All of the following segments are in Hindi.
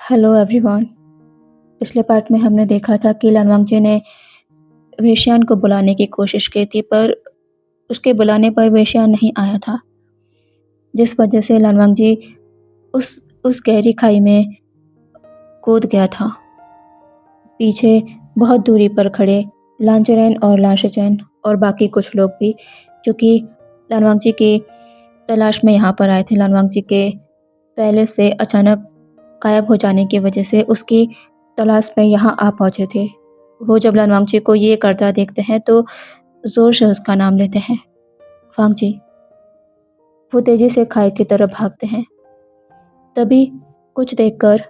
Hello everyone. पिछले पार्ट में हमने देखा था कि लानवांगजी ने वेश्यान को बुलाने की कोशिश की थी, पर उसके बुलाने पर वेश्यान नहीं आया था, जिस वजह से लानवांगजी उस गहरी खाई में कूद गया था। पीछे बहुत दूरी पर खड़े लांचरेन और लांशचैन और बाकी कुछ लोग भी, जो कि लानवांगजी की तलाश में यहाँ पर आए थे। लानवांगजी के पहले से अचानक गायब हो जाने की वजह से उसकी तलाश में यहाँ आ पहुँचे थे। वो जब लानवांगजी को ये करता देखते हैं तो ज़ोर से उसका नाम लेते हैं, वांगजी। वो तेज़ी से खाई की तरफ भागते हैं। तभी कुछ देखकर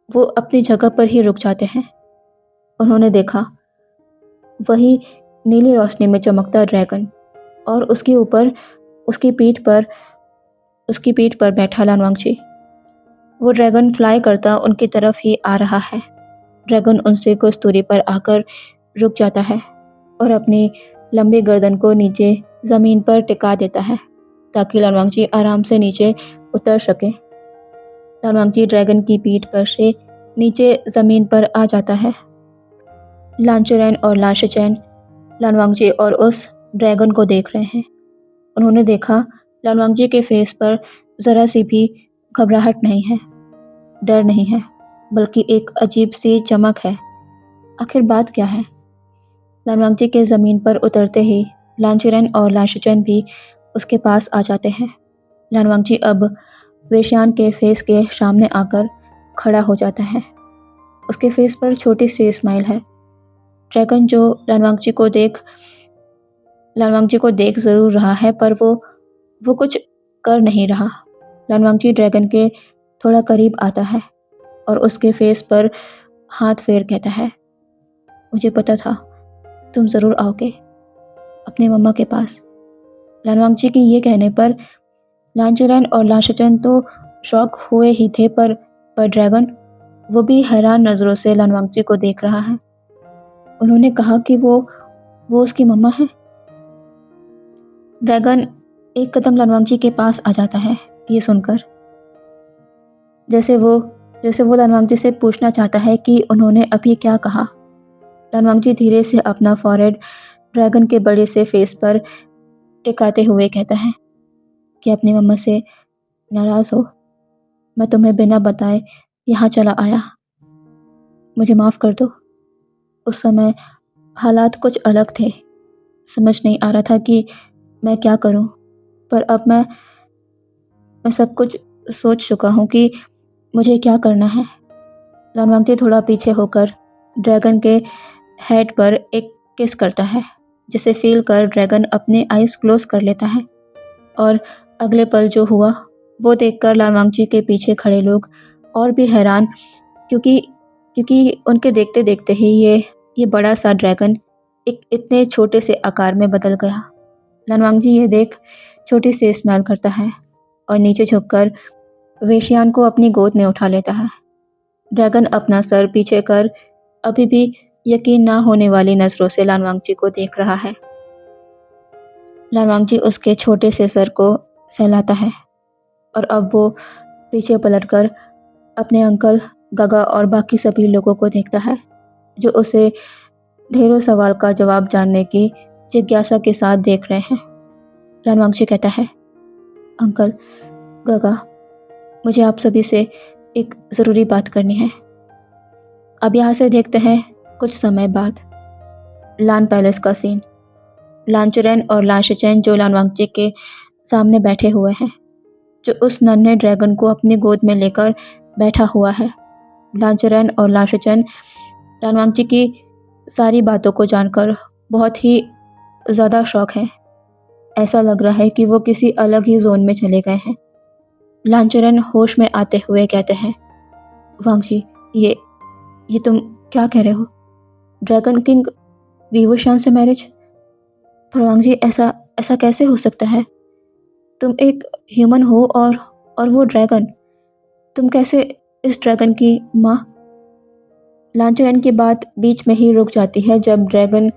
वो अपनी जगह पर ही रुक जाते हैं। उन्होंने देखा वही नीली रोशनी में चमकता ड्रैगन और उसकी पीठ पर बैठा लानवांगजी। वो ड्रैगन फ्लाई करता उनकी तरफ ही आ रहा है। ड्रैगन उनसे कुछ दूरी पर आकर रुक जाता है और अपनी लंबी गर्दन को नीचे ज़मीन पर टिका देता है ताकि लानवांगजी आराम से नीचे उतर सके। लानवांगजी ड्रैगन की पीठ पर से नीचे ज़मीन पर आ जाता है। लांचरेन और लांशचैन लानवांगजी और उस ड्रैगन को देख रहे हैं। उन्होंने देखा लानवांगजी के फेस पर ज़रा सी भी घबराहट नहीं है, डर नहीं है, बल्कि एक अजीब सी चमक है। आखिर बात क्या है? लानवांगजी के ज़मीन पर उतरते ही लांचरेन और लांशचैन भी उसके पास आ जाते हैं। लानवांगजी अब वेश्यान के फेस के सामने आकर खड़ा हो जाता है। उसके फेस पर छोटी सी स्माइल है। ड्रैगन जो लानवांगजी को देख ज़रूर रहा है, पर वो कुछ कर नहीं रहा। लानवांगजी ड्रैगन के थोड़ा करीब आता है और उसके फेस पर हाथ फेर कहता है, मुझे पता था तुम ज़रूर आओगे अपने मम्मा के पास। लानवांगजी की ये कहने पर लांचरेन और लांशचैन तो शॉक हुए ही थे, पर ड्रैगन वो भी हैरान नज़रों से लानवांगजी को देख रहा है। उन्होंने कहा कि वो उसकी मम्मा है। ड्रैगन एक कदम लानवांगजी के पास आ जाता है, ये सुनकर, जैसे वो लानवांगजी से पूछना चाहता है कि उन्होंने अभी क्या कहा। लानवांगजी धीरे से अपना फॉरहेड ड्रैगन के बड़े से फेस पर टिकाते हुए कहता है कि अपनी मम्मा से नाराज़ हो, मैं तुम्हें बिना बताए यहाँ चला आया, मुझे माफ़ कर दो। उस समय हालात कुछ अलग थे, समझ नहीं आ रहा था कि मैं क्या करूं, पर अब मैं सब कुछ सोच चुका हूं कि मुझे क्या करना है। लानवांगजी थोड़ा पीछे होकर ड्रैगन के हेड पर एक किस करता है, जिसे फील कर ड्रैगन अपने आइज़ क्लोज कर लेता है। और अगले पल जो हुआ वो देखकर लानवांगजी के पीछे खड़े लोग और भी हैरान, क्योंकि उनके देखते देखते ही ये बड़ा सा ड्रैगन एक इतने छोटे से आकार में बदल गया। लानवांगजी ये देख छोटी सी स्माइल करता है और नीचे झुककर वेश्यान को अपनी गोद में उठा लेता है। ड्रैगन अपना सर पीछे कर अभी भी यकीन ना होने वाली नज़रों से लानवांगजी को देख रहा है। लानवांगजी उसके छोटे से सर को सहलाता है और अब वो पीछे पलटकर अपने अंकल, गगा और बाकी सभी लोगों को देखता है, जो उसे ढेरों सवाल का जवाब जानने की जिज्ञासा के साथ देख रहे हैं। लानवांगजी कहता है, अंकल, गगा, मुझे आप सभी से एक ज़रूरी बात करनी है। अब यहाँ से देखते हैं कुछ समय बाद लान पैलेस का सीन। लांचरेन और लांशचैन जो लानवांगजी के सामने बैठे हुए हैं, जो उस नन्हे ड्रैगन को अपनी गोद में लेकर बैठा हुआ है। लांचरेन और लांशचैन लानवांगजी की सारी बातों को जानकर बहुत ही ज़्यादा शॉक है। ऐसा लग रहा है कि वो किसी अलग ही जोन में चले गए हैं। लांचरेन होश में आते हुए कहते हैं, वांगजी, ये तुम क्या कह रहे हो? ड्रैगन किंग वीवूशान से मैरिज? पर वांगजी, ऐसा कैसे हो सकता है? तुम एक ह्यूमन हो और वो ड्रैगन। तुम कैसे इस ड्रैगन की माँ? लांचरेन की बात बीच में ही रुक जाती है जब ड्रैगन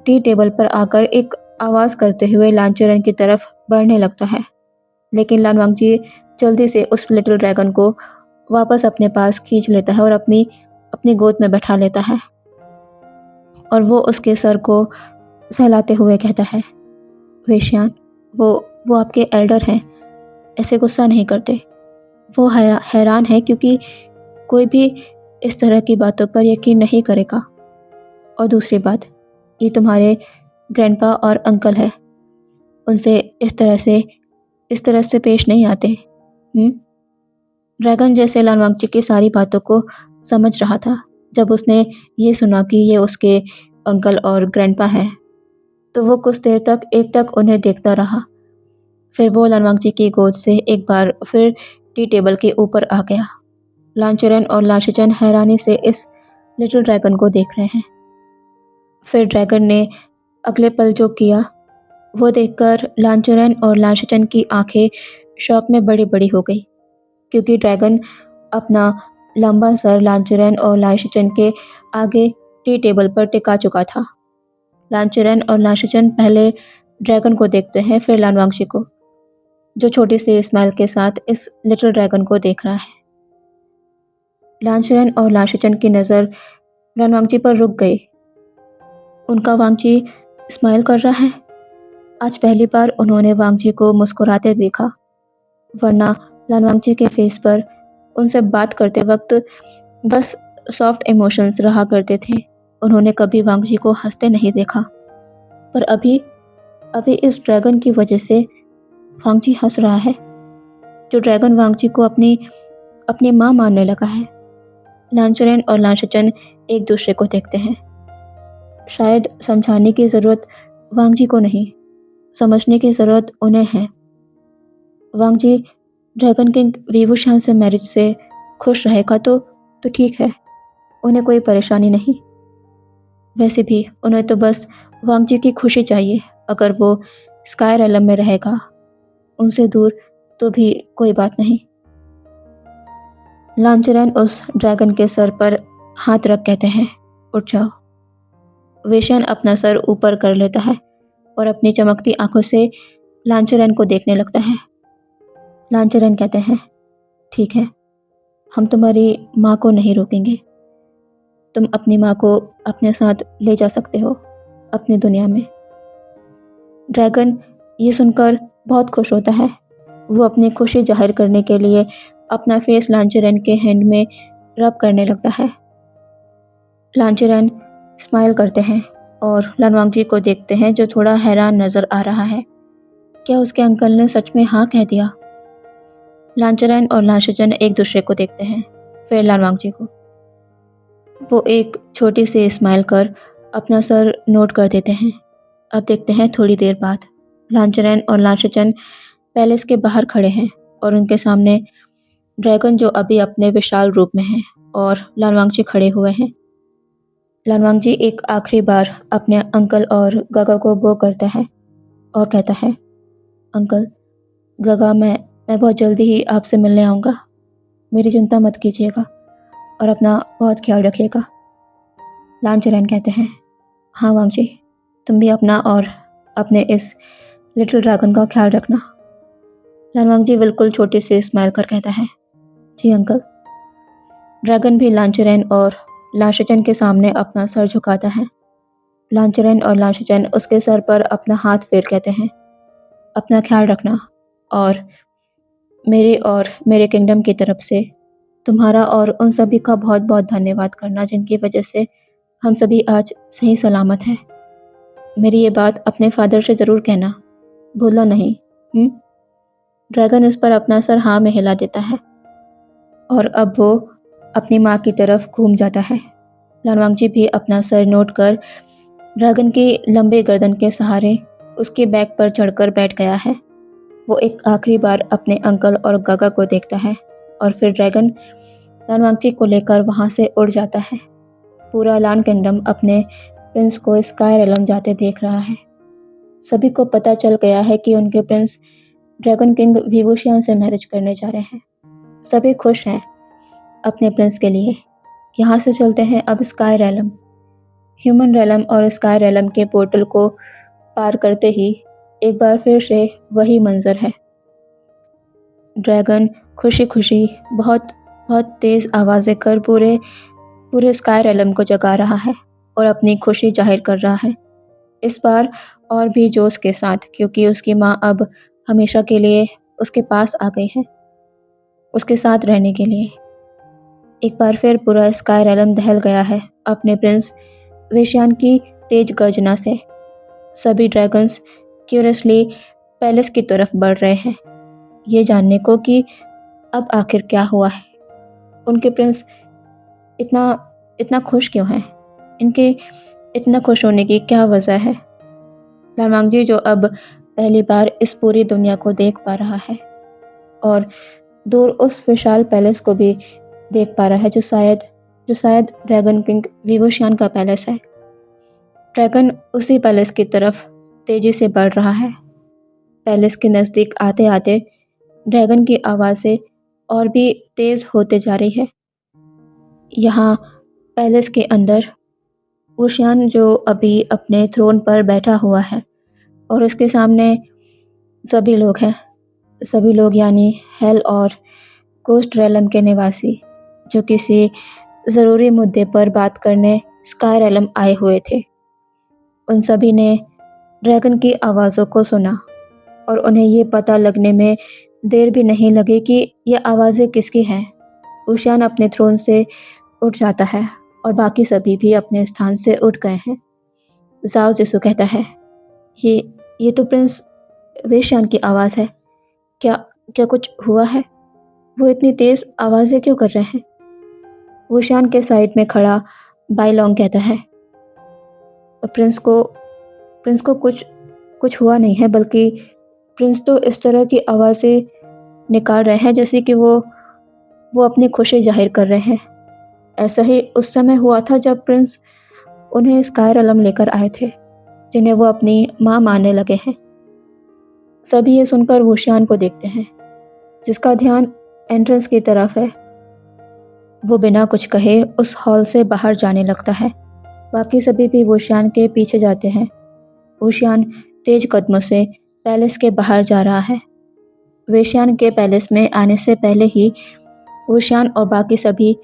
टी टेबल पर आकर एक आवाज़ करते हुए लांचरेन की तरफ बढ़ने लगता है। लेकिन लानवांगजी जल्दी से उस लिटिल ड्रैगन को वापस अपने पास खींच लेता है और अपनी अपनी गोद में बैठा लेता है और वो उसके सर को सहलाते हुए कहता है, वेश्यान, वो आपके एल्डर हैं, ऐसे गुस्सा नहीं करते। वो हैरान है क्योंकि कोई भी इस तरह की बातों पर यकीन नहीं करेगा। और दूसरी बात, ये तुम्हारे ग्रैंडपा और अंकल है, उनसे इस तरह से पेश नहीं आते। ड्रैगन जैसे लालवांगची की सारी बातों को समझ रहा था। जब उसने ये सुना कि ये उसके अंकल और ग्रैंडपा हैं, तो वो कुछ देर तक एकटक उन्हें देखता रहा। फिर वो लालवांगची की गोद से एक बार फिर टी टेबल के ऊपर आ गया। लांचरन और लाशिचन हैरानी से इस लिटिल ड्रैगन को देख रहे हैं। फिर ड्रैगन ने अगले पल जो किया, वो देखकर लांचरन और लाशिचन की आंखें शौक में बड़ी-बड़ी हो गई, क्योंकि ड्रैगन अपना लंबा सर लांचरन और लाशिचन के आगे टी टेबल पर टिका चुका था। लांचरन और लाशिचन पहले ड्रैगन को देखते हैं, फिर लानवांगशी को, जो छोटी सी स्माइल के साथ इस लिटिल ड्रैगन को देख रहा है। लांचरन और लाशिचन की नज़र लानवांगची पर रुक गई। उनका वांगची स्माइल कर रहा है। आज पहली बार उन्होंने वांगची को मुस्कुराते देखा, वरना लानवांगची के फेस पर उनसे बात करते वक्त बस सॉफ्ट इमोशंस रहा करते थे। उन्होंने कभी वांगची को हंसते नहीं देखा, पर अभी इस ड्रैगन की वजह से वांगची हंस रहा है। जो ड्रैगन वांगची को अपनी माँ मानने लगा है। लांचरन और लांशिचन एक दूसरे को देखते हैं। शायद समझाने की ज़रूरत वांगची को नहीं, समझने की ज़रूरत उन्हें है। वांगची ड्रैगन किंग विवुशियान से मैरिज से खुश रहेगा तो ठीक है, उन्हें कोई परेशानी नहीं। वैसे भी उन्हें तो बस वांगची की खुशी चाहिए। अगर वो स्काई रेलम में रहेगा, उनसे दूर, तो भी कोई बात नहीं। लांचरन उस ड्रैगन के सर पर हाथ रख कहते हैं, उठ जाओ। वेशन अपना सर ऊपर कर लेता है और अपनी चमकती आंखों से लांचरन को देखने लगता है। लांचरन कहते हैं, ठीक है, हम तुम्हारी माँ को नहीं रोकेंगे। तुम अपनी माँ को अपने साथ ले जा सकते हो अपनी दुनिया में। ड्रैगन ये सुनकर बहुत खुश होता है। वो अपनी खुशी जाहिर करने के लिए अपना फेस लांचरन के हैंड में रब करने लगता है। लांचरन स्माइल करते हैं और लानवांगजी को देखते हैं, जो थोड़ा हैरान नज़र आ रहा है। क्या उसके अंकल ने सच में हाँ कह दिया? लांचरन और लांशिचन एक दूसरे को देखते हैं, फिर लानवांगजी को। वो एक छोटी सी स्माइल कर अपना सर नोट कर देते हैं। अब देखते हैं थोड़ी देर बाद लांचरन और लांशिचन पैलेस के बाहर खड़े हैं और उनके सामने ड्रैगन, जो अभी अपने विशाल रूप में है, और लानवांगजी खड़े हुए हैं। लानवांगजी एक आखिरी बार अपने अंकल और गगा को बो करता है और कहता है, अंकल, गगा, मैं बहुत जल्दी ही आपसे मिलने आऊँगा। मेरी चिंता मत कीजिएगा और अपना बहुत ख्याल रखिएगा। लांचरन कहते हैं, हाँ वांगजी, तुम भी अपना और अपने इस लिटिल ड्रैगन का ख्याल रखना। लानवांगजी बिल्कुल छोटी सी स्माइल कर कहता है, जी अंकल। ड्रैगन भी लांचरन और लांशिचन के सामने अपना सर झुकाता है। लांचरन और लांशिचन उसके सर पर अपना हाथ फेर कहते हैं, अपना ख्याल रखना और मेरे किंगडम की तरफ से तुम्हारा और उन सभी का बहुत बहुत धन्यवाद करना, जिनकी वजह से हम सभी आज सही सलामत हैं। मेरी ये बात अपने फादर से ज़रूर कहना, भूलना नहीं। ड्रैगन इस पर अपना सर हाँ में हिला देता है और अब वो अपनी माँ की तरफ घूम जाता है। लानवांगजी भी अपना सर नोट कर ड्रैगन की लंबे गर्दन के सहारे उसके बैक पर चढ़कर बैठ गया है। वो एक आखिरी बार अपने अंकल और गगा को देखता है और फिर ड्रैगन लानवांगजी को लेकर वहाँ से उड़ जाता है। पूरा लान किंगडम अपने प्रिंस को स्काई रेलम जाते देख रहा है। सभी को पता चल गया है कि उनके प्रिंस ड्रैगन किंग विवुशियान से मैरिज करने जा रहे हैं। सभी खुश हैं अपने प्रिंस के लिए। यहाँ से चलते हैं अब स्काई रेलम। ह्यूमन रेलम और स्काई रेलम के पोर्टल को पार करते ही एक बार फिर से वही मंजर है। ड्रैगन खुशी खुशी बहुत बहुत तेज़ आवाज़ें कर पूरे पूरे स्काई रेलम को जगा रहा है और अपनी खुशी जाहिर कर रहा है। इस बार और भी जोश के साथ, क्योंकि उसकी माँ अब हमेशा के लिए उसके पास आ गई है, उसके साथ रहने के लिए। एक बार फिर पूरा स्काई रेलम दहल गया है अपने प्रिंस वेशियान की तेज गर्जना से। सभी ड्रैगन्स क्यूरियसली पैलेस की तरफ बढ़ रहे हैं, ये जानने को कि अब आखिर क्या हुआ है। उनके प्रिंस इतना इतना खुश क्यों हैं? इनके इतना खुश होने की क्या वजह है? लालवांगजी, जो अब पहली बार इस पूरी दुनिया को देख पा रहा है और दूर उस विशाल पैलेस को भी देख पा रहा है, जो शायद ड्रैगन किंग विवोशियान का पैलेस है। ड्रैगन उसी पैलेस की तरफ तेजी से बढ़ रहा है। पैलेस के नज़दीक आते आते ड्रैगन की आवाज़ें और भी तेज़ होते जा रही है। यहाँ पैलेस के अंदर वुशियान, जो अभी अपने थ्रोन पर बैठा हुआ है, और उसके सामने सभी लोग हैं। सभी लोग यानी हेल और कोस्ट रेलम के निवासी, जो किसी ज़रूरी मुद्दे पर बात करने स्काई रेलम आए हुए थे। उन सभी ने ड्रैगन की आवाज़ों को सुना और उन्हें ये पता लगने में देर भी नहीं लगी कि ये आवाज़ें किसकी हैं। वुशियान अपने थ्रोन से उठ जाता है और बाकी सभी भी अपने स्थान से उठ गए हैं। ज़ाओ ज़िसू कहता है, ये ये तो प्रिंस वेशियान की आवाज़ है। क्या क्या कुछ हुआ है? वो इतनी तेज़ आवाज़ें क्यों कर रहे हैं? वुशियान के साइड में खड़ा बाईलोंग कहता है, प्रिंस को कुछ कुछ हुआ नहीं है, बल्कि प्रिंस तो इस तरह की आवाज़ें निकाल रहे हैं जैसे कि वो अपनी खुशी जाहिर कर रहे हैं। ऐसा ही उस समय हुआ था जब प्रिंस उन्हें स्काई रेलम लेकर आए थे, जिन्हें वो अपनी माँ मानने लगे हैं। सभी ये सुनकर वुशियान को देखते हैं, जिसका ध्यान एंट्रेंस की तरफ है। वो बिना कुछ कहे उस हॉल से बाहर जाने लगता है। बाकी सभी भी वुशियान के पीछे जाते हैं। वुशियान तेज कदमों से पैलेस के बाहर जा रहा है। वेशियान के पैलेस में आने से पहले ही वुशियान और बाकी सभी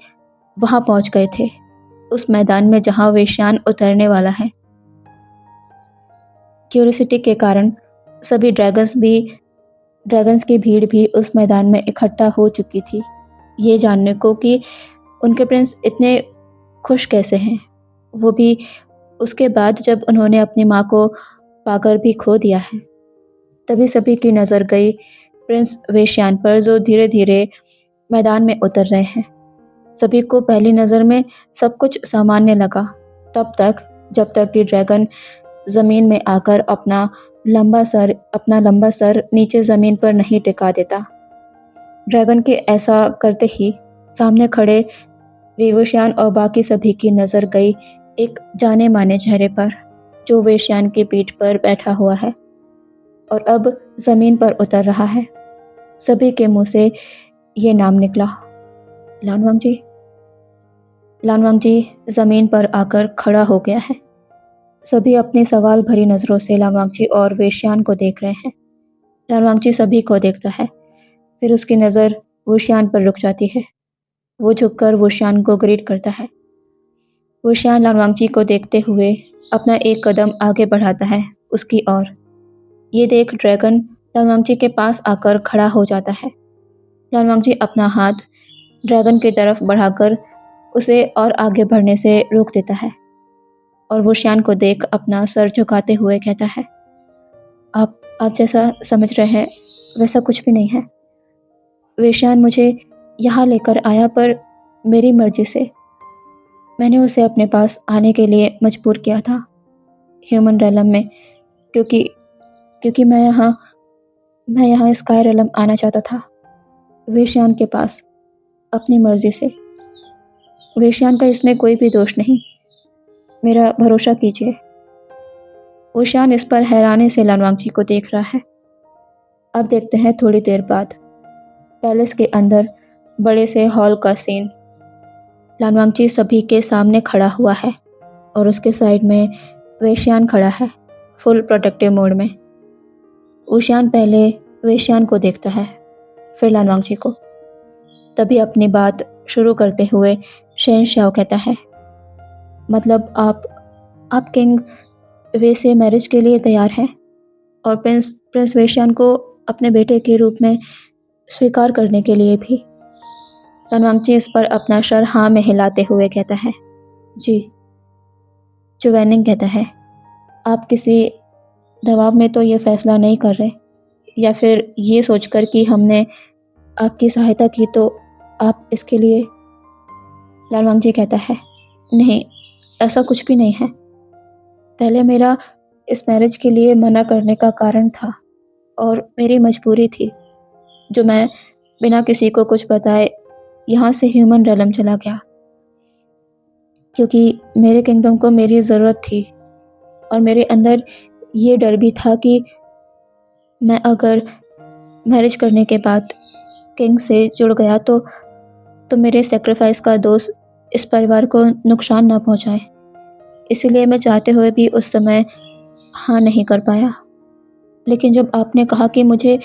वहां पहुंच गए थे, उस मैदान में जहां वेशियान उतरने वाला है। क्यूरियोसिटी के कारण सभी ड्रैगन्स की भीड़ भी उस मैदान में इकट्ठा हो चुकी थी, ये जानने को कि उनके प्रिंस इतने खुश कैसे हैं, वो भी उसके बाद जब उन्होंने अपनी माँ को पाकर भी खो दिया है। तभी सभी की नज़र गई प्रिंस वेशियान पर, जो धीरे धीरे मैदान में उतर रहे हैं। सभी को पहली नज़र में सब कुछ सामान्य लगा, जब तक कि ड्रैगन ज़मीन में आकर अपना लंबा सर नीचे ज़मीन पर नहीं टिका देता। ड्रैगन के ऐसा करते ही सामने खड़े विवोशियान और बाकी सभी की नज़र गई एक जाने माने चेहरे पर, जो वेशियान की पीठ पर बैठा हुआ है और अब ज़मीन पर उतर रहा है। सभी के मुंह से ये नाम निकला, लानवांगजी। लानवांगजी ज़मीन पर आकर खड़ा हो गया है। सभी अपनी सवाल भरी नज़रों से लानवांगजी और वेशियान को देख रहे हैं। लानवांगजी सभी को देखता है, फिर उसकी नज़र वुशियान पर रुक जाती है। वो झुककर वुशियान को ग्रीट करता है। वुशियान लानवांगजी को देखते हुए अपना एक कदम आगे बढ़ाता है उसकी ओर। ये देख ड्रैगन लानवांगजी के पास आकर खड़ा हो जाता है। लानवांगजी अपना हाथ ड्रैगन की तरफ बढ़ाकर उसे और आगे बढ़ने से रोक देता है और वुशियान को देख अपना सर झुकाते हुए कहता है, आप जैसा समझ रहे हैं वैसा कुछ भी नहीं है। वेशियान मुझे यहाँ लेकर आया, पर मेरी मर्जी से। मैंने उसे अपने पास आने के लिए मजबूर किया था ह्यूमन रेलम में, क्योंकि क्योंकि मैं यहाँ स्काई रेलम आना चाहता था, वेशियान के पास, अपनी मर्जी से। वेशियान का इसमें कोई भी दोष नहीं, मेरा भरोसा कीजिए। वेशियान इस पर हैरानी से लानवांगजी को देख रहा है। अब देखते हैं थोड़ी देर बाद पैलेस के अंदर बड़े से हॉल का सीन। लानवांगजी सभी के सामने खड़ा हुआ है और उसके साइड में वेशियान खड़ा है, फुल प्रोटेक्टिव मोड में। वुशियान पहले वेशियान को देखता है, फिर लानवांगजी को। तभी अपनी बात शुरू करते हुए शहंशाह कहता है, मतलब आप किंग वे से मैरिज के लिए तैयार हैं और प्रिंस प्रिंस वेशियान को अपने बेटे के रूप में स्वीकार करने के लिए भी। तनवांगची इस पर अपना सर हाँ में हिलाते हुए कहता है, जी। चुवैनिंग कहता है, आप किसी दबाव में तो ये फैसला नहीं कर रहे, या फिर ये सोचकर कि हमने आपकी सहायता की तो आप इसके लिए। लालवांगजी कहता है, नहीं, ऐसा कुछ भी नहीं है। पहले मेरा इस मैरिज के लिए मना करने का कारण था और मेरी मजबूरी थी, जो मैं बिना किसी को कुछ बताए यहाँ से ह्यूमन रेलम चला गया, क्योंकि मेरे किंगडम को मेरी ज़रूरत थी और मेरे अंदर ये डर भी था कि मैं अगर मैरिज करने के बाद किंग से जुड़ गया तो मेरे सेक्रीफाइस का दोष इस परिवार को नुकसान ना पहुंचाए। इसीलिए मैं चाहते हुए भी उस समय हाँ नहीं कर पाया। लेकिन जब आपने कहा कि मुझे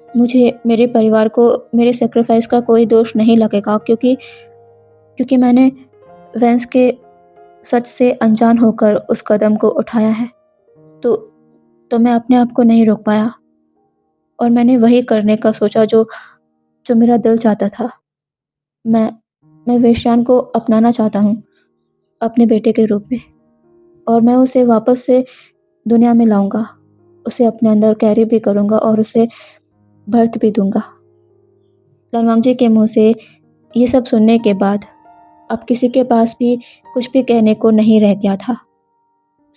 मुझे मेरे परिवार को मेरे सेक्रीफाइस का कोई दोष नहीं लगेगा, क्योंकि मैंने वेंस के सच से अनजान होकर उस कदम को उठाया है, तो मैं अपने आप को नहीं रोक पाया और मैंने वही करने का सोचा जो मेरा दिल चाहता था। मैं वेश्यान को अपनाना चाहता हूँ अपने बेटे के रूप में, और मैं उसे वापस से दुनिया में लाऊंगा, उसे अपने अंदर कैरी भी करूंगा और उसे बर्थ भी दूंगा। लनवांगजी के मुंह से ये सब सुनने के बाद अब किसी के पास भी कुछ भी कहने को नहीं रह गया था।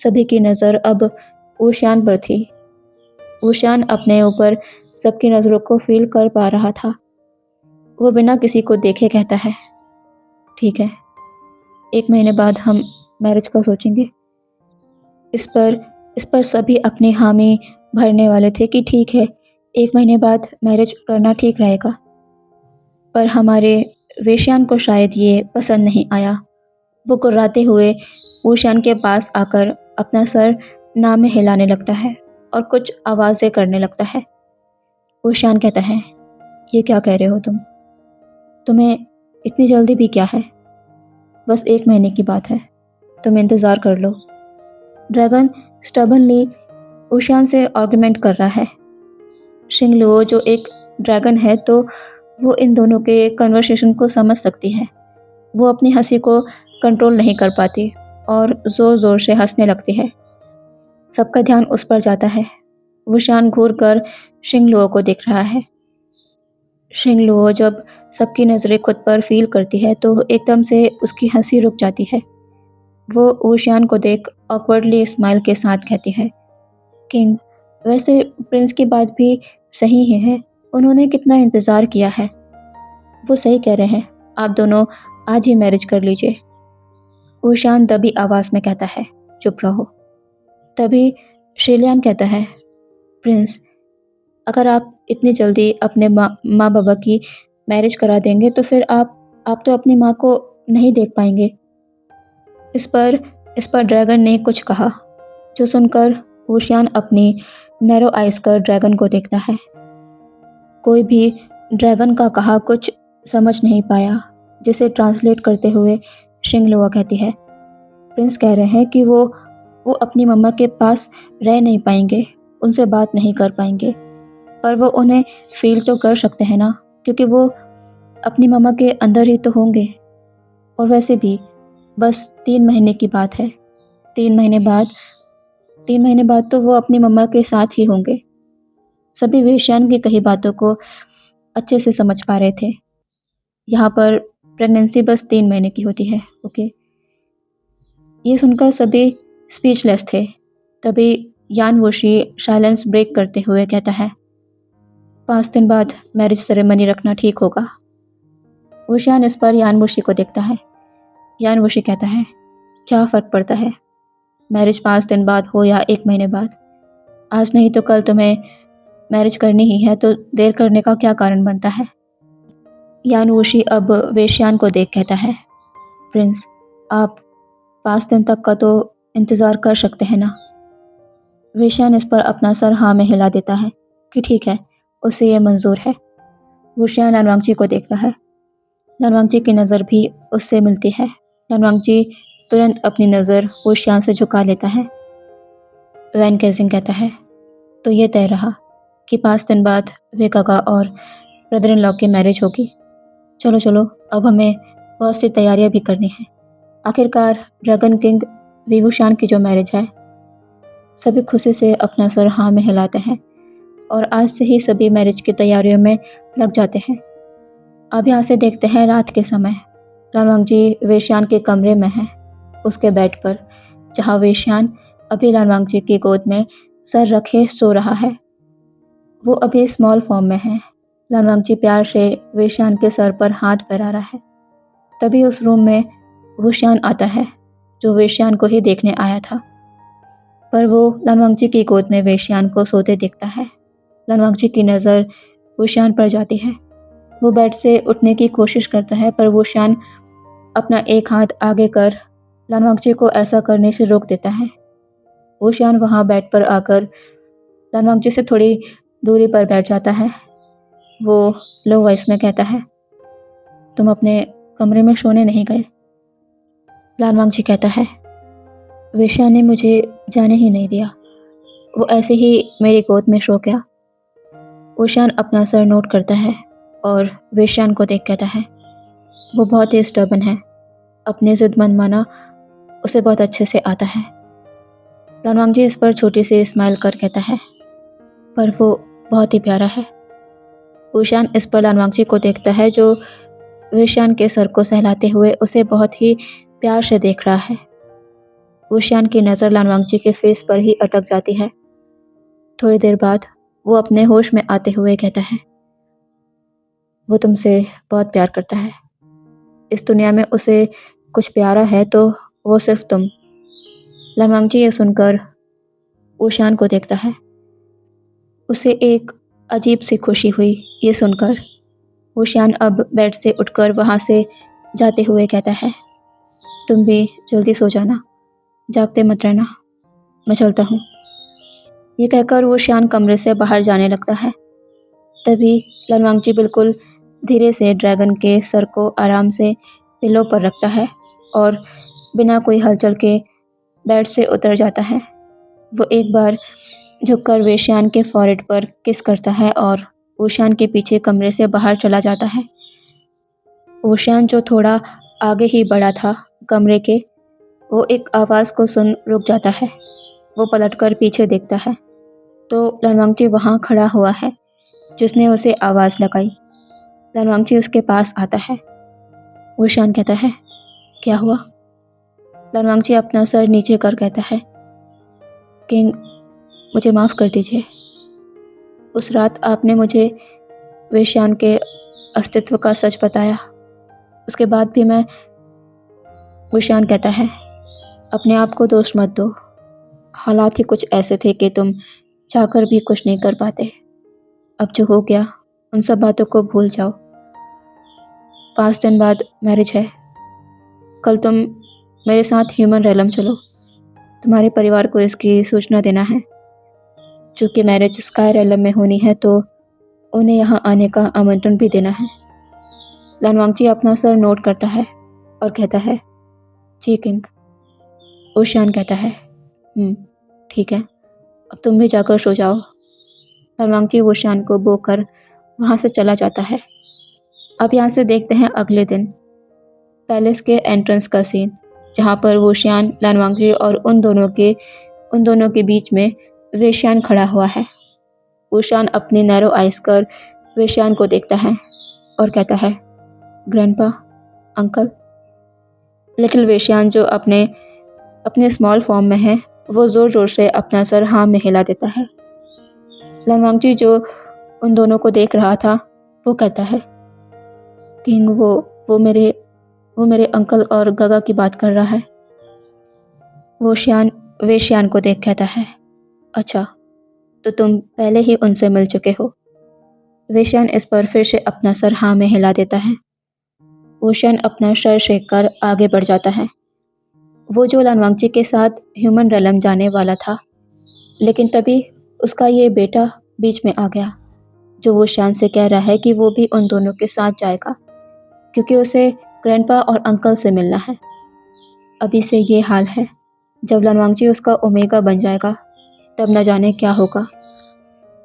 सभी की नज़र अब ओशियान पर थी। ओशियान अपने ऊपर सबकी नज़रों को फील कर पा रहा था। वो बिना किसी को देखे कहता है, ठीक है, 1 महीने बाद हम मैरिज का सोचेंगे। इस पर सभी अपनी हामी भरने वाले थे कि ठीक है, 1 महीने बाद मैरिज करना ठीक रहेगा। पर हमारे वेश्यान को शायद ये पसंद नहीं आया। वो कुर्राते हुए ओशियान के पास आकर अपना सर ना में हिलाने लगता है और कुछ आवाज़ें करने लगता है। ओशियान कहता है, ये क्या कह रहे हो तुम? तुम्हें इतनी जल्दी भी क्या है? बस 1 महीने की बात है, तुम इंतज़ार कर लो। ड्रैगन स्टबनली ओशियान से आर्गुमेंट कर रहा है। शिंगलुओ जो एक ड्रैगन है, तो वो इन दोनों के कन्वर्सेशन को समझ सकती है। वो अपनी हंसी को कंट्रोल नहीं कर पाती और ज़ोर ज़ोर से हंसने लगती है। सबका ध्यान उस पर जाता है। वो शान घूर कर शिंगलुओ को देख रहा है। शिंगलुओ जब सबकी नज़रें खुद पर फील करती है तो एकदम से उसकी हंसी रुक जाती है। वो ओशियान को देख ऑकवर्डली स्माइल के साथ कहती है, किंग, वैसे प्रिंस की बात भी सही ही है। उन्होंने कितना इंतज़ार किया है। वो सही कह रहे हैं, आप दोनों आज ही मैरिज कर लीजिए। ओशियान दबी आवाज़ में कहता है, चुप रहो। तभी शिलियान कहता है, प्रिंस, अगर आप इतनी जल्दी अपने माँ बाबा की मैरिज करा देंगे तो फिर आप तो अपनी माँ को नहीं देख पाएंगे। इस पर ड्रैगन ने कुछ कहा, जो सुनकर ओशियान अपनी नैरो आइज कर ड्रैगन को देखता है। कोई भी ड्रैगन का कहा कुछ समझ नहीं पाया, जिसे ट्रांसलेट करते हुए शिंगलुआ कहती है, प्रिंस कह रहे हैं कि वो अपनी मम्मा के पास रह नहीं पाएंगे, उनसे बात नहीं कर पाएंगे, पर वो उन्हें फील तो कर सकते हैं ना, क्योंकि वो अपनी मम्मा के अंदर ही तो होंगे। और वैसे भी बस 3 महीने की बात है। 3 महीने बाद तो वो अपनी मम्मा के साथ ही होंगे। सभी वेश्यान की कही बातों को अच्छे से समझ पा रहे थे। यहाँ पर प्रेगनेंसी बस 3 महीने की होती है, ओके। ये सुनकर सभी स्पीचलेस थे। तभी यान वोशी साइलेंस ब्रेक करते हुए कहता है, 5 दिन बाद मैरिज सेरेमनी रखना ठीक होगा। वोशियान इस पर यान वोशी को देखता है। यान वोशी कहता है, क्या फ़र्क पड़ता है, मैरिज 5 दिन बाद हो या 1 महीने बाद? आज नहीं तो कल तुम्हें मैरिज करनी ही है, तो देर करने का क्या कारण बनता है? यान वोशी अब वेश्यान को देख कहता है, प्रिंस, आप 5 दिन तक का तो इंतज़ार कर सकते हैं ना? वेश्यान इस पर अपना सर हाँ में हिला देता है कि ठीक है, उसे ये मंजूर है। वोशियान लानवांगची को देखता है। लालवांगजी की नज़र भी उससे मिलती है। लालवांगजी तुरंत अपनी नज़र वुशियान से झुका लेता है। वैन केजिंग कहता है, तो ये तय रहा कि 5 दिन बाद वे काका और ब्रदर इन लॉ की मैरिज होगी। चलो चलो, अब हमें बहुत सी तैयारियां भी करनी है। आखिरकार ड्रैगन किंग विभूषान की जो मैरिज है। सभी खुशी से अपना सर हाँ में हिलाते हैं और आज से ही सभी मैरिज की तैयारियों में लग जाते हैं। अब यहाँ से देखते हैं रात के समय। लालवांगजी वेश्यान के कमरे में है, उसके बेड पर, जहाँ वेश्यान अभी लालवांगजी की गोद में सर रखे सो रहा है। वो अभी स्मॉल फॉर्म में है। लालवांगजी प्यार से वेश्यान के सर पर हाथ फेरा रहा है। तभी उस रूम में वुशियान आता है, जो वेश्यान को ही देखने आया था। पर वो लालवांगजी की गोद में वेश्यान को सोते देखता है। लालवांगजी की नज़र वुशियान पर जाती है। वो बेड से उठने की कोशिश करता है, पर वुशियान अपना एक हाथ आगे कर लालवांगजी को ऐसा करने से रोक देता है। वुशियान वहाँ बेड पर आकर लालवांगजी से थोड़ी दूरी पर बैठ जाता है। वो लो वॉइस में कहता है, तुम अपने कमरे में सोने नहीं गए? लालवांगजी कहता है, वेश्या ने मुझे जाने ही नहीं दिया। वो ऐसे ही मेरी गोद में सो गया। वुशियान अपना सर नोट करता है और वेश्यान को देख कहता है, वो बहुत ही स्टबर्न है। अपनी जिद मनमाना उसे बहुत अच्छे से आता है। लालवांगजी इस पर छोटी सी स्माइल कर कहता है, पर वो बहुत ही प्यारा है। वुशियान इस पर लालवांगजी को देखता है, जो वेश्यान के सर को सहलाते हुए उसे बहुत ही प्यार से देख रहा है। वुशियान की नज़र लालवांगजी के फेस पर ही अटक जाती है। थोड़ी देर बाद वो अपने होश में आते हुए कहता है, वो तुमसे बहुत प्यार करता है। इस दुनिया में उसे कुछ प्यारा है तो वो सिर्फ तुम। लालवांगजी ये सुनकर वुशियान को देखता है। उसे एक अजीब सी खुशी हुई ये सुनकर। वुशियान अब बेड से उठकर वहाँ से जाते हुए कहता है, तुम भी जल्दी सो जाना, जागते मत रहना, मैं चलता हूँ। ये कहकर वुशियान कमरे से बाहर जाने लगता है। तभी लालवांगजी बिल्कुल धीरे से ड्रैगन के सर को आराम से पिलो पर रखता है और बिना कोई हलचल के बेड से उतर जाता है। वो एक बार झुककर वेश्यान के फॉरहेड पर किस करता है और वुशियान के पीछे कमरे से बाहर चला जाता है। वुशियान जो थोड़ा आगे ही बढ़ा था कमरे के, वो एक आवाज़ को सुन रुक जाता है। वो पलटकर पीछे देखता है तो लालवांगजी वहाँ खड़ा हुआ है, जिसने उसे आवाज़ लगाई। लालवांगजी उसके पास आता है। वुशियान कहता है, क्या हुआ? लालवांगजी अपना सर नीचे कर कहता है, किंग, मुझे माफ़ कर दीजिए। उस रात आपने मुझे वेश्यान के अस्तित्व का सच बताया। उसके बाद भी मैं। वुशियान कहता है, अपने आप को दोष मत दो। हालात ही कुछ ऐसे थे कि तुम चाहकर भी कुछ नहीं कर पाते। अब जो हो गया उन सब बातों को भूल जाओ। 5 दिन बाद मैरिज है। कल तुम मेरे साथ ह्यूमन रेलम चलो। तुम्हारे परिवार को इसकी सूचना देना है। चूँकि मैरिज स्काई रेलम में होनी है तो उन्हें यहाँ आने का आमंत्रण भी देना है। लालवांगजी अपना सर नोट करता है और कहता है, जी किंग। वुशियान कहता है, ठीक है, अब तुम भी जाकर सो जाओ। लालवांगजी वुशियान को बोकर वहाँ से चला जाता है। अब यहाँ से देखते हैं अगले दिन पैलेस के एंट्रेंस का सीन, जहाँ पर वुशियान, लालवांगजी और उन दोनों के बीच में वेश्यान खड़ा हुआ है। वुशियान अपनी नैरो आइज कर वेश्यान को देखता है और कहता है, ग्रैंडपा, अंकल। लिटिल वेश्यान जो अपने स्मॉल फॉर्म में है, वो ज़ोर ज़ोर से अपना सर हाँ में हिला देता है। लालवांगजी जो उन दोनों को देख रहा था, वो कहता है, किंग, वो मेरे अंकल और गगा की बात कर रहा है। वुशियान वेश्यान को देख कहता है, अच्छा, तो तुम पहले ही उनसे मिल चुके हो। वेश्यान इस पर फिर से अपना सर हाँ में हिला देता है। वुशियान अपना सर शेक कर आगे बढ़ जाता है। वो जो लालवांगजी के साथ ह्यूमन रेलम जाने वाला था, लेकिन तभी उसका ये बेटा बीच में आ गया, जो वुशियान से कह रहा है कि वो भी उन दोनों के साथ जाएगा। क्योंकि उसे ग्रैंडपा और अंकल से मिलना है। अभी से ये हाल है, जब लनवांगची उसका ओमेगा बन जाएगा तब न जाने क्या होगा।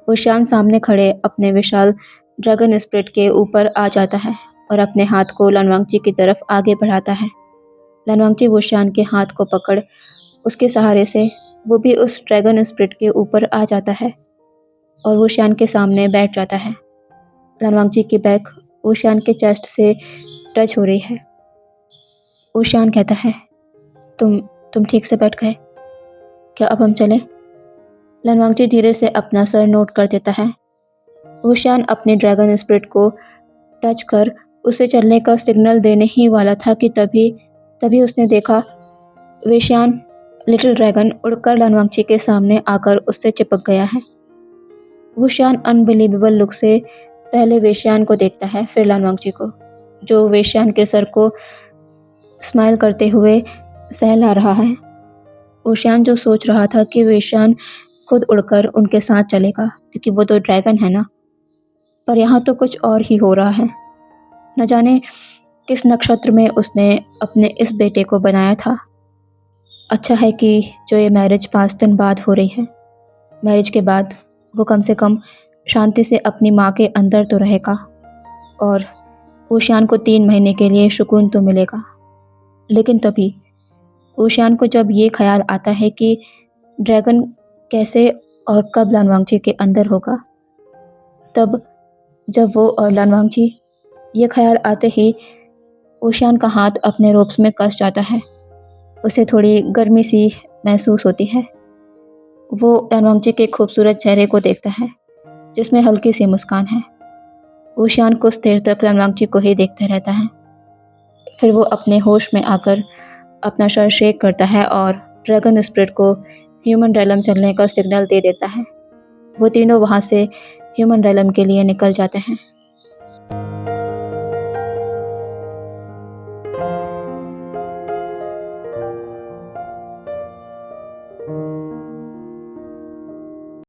ओशियान सामने खड़े अपने विशाल ड्रैगन स्पिरिट के ऊपर आ जाता है और अपने हाथ को लनवांगची की तरफ आगे बढ़ाता है। लनवांगची वुशियान के हाथ को पकड़ उसके सहारे से वो भी उस ड्रैगन स्पिरिट के ऊपर आ जाता है और वुशियान के सामने बैठ जाता है। लनवांगची की बैक वुशियान के चेस्ट से टच हो रही है। वुशियान कहता है, तुम ठीक से बैठ गए? क्या अब हम चलें? लनवांगची धीरे से अपना सर नोट कर देता है। वुशियान अपने ड्रैगन स्पिरिट को टच कर उसे चलने का सिग्नल देने ही वाला था कि तभी उसने देखा वेशियान लिटिल ड्रैगन उड़कर लनवांगची के सामने आकर उससे चिपक गया है। वुशियान अनबिलीवेबल लुक से पहले वेशियान को देखता है, फिर लनवांगची को, जो वेशियान के सर को स्माइल करते हुए सहला रहा है। वुशियान जो सोच रहा था कि वेशियान खुद उड़कर उनके साथ चलेगा क्योंकि वो तो ड्रैगन है ना, पर यहाँ तो कुछ और ही हो रहा है। न जाने किस नक्षत्र में उसने अपने इस बेटे को बनाया था। अच्छा है कि जो ये मैरिज 5 दिन बाद हो रही है। मैरिज के बाद वो कम से कम शांति से अपनी माँ के अंदर तो रहेगा और वुशियान को 3 महीने के लिए सुकून तो मिलेगा। लेकिन तभी वुशियान को जब ये ख्याल आता है कि ड्रैगन कैसे और कब लनवांगची के अंदर होगा, तब जब वो और लनवांगची, ये ख्याल आते ही वुशियान का हाथ अपने रोब्स में कस जाता है। उसे थोड़ी गर्मी सी महसूस होती है। वो लनवांगची के खूबसूरत चेहरे को देखता है जिसमें हल्की सी मुस्कान है। वुशियान कुछ देर तक लनवांगची को ही देखते रहता है। फिर वो अपने होश में आकर अपना सर शेक करता है और ड्रैगन स्पिरिट को ह्यूमन रेलम चलने का सिग्नल दे देता है। वो तीनों वहाँ से ह्यूमन रेलम के लिए निकल जाते हैं।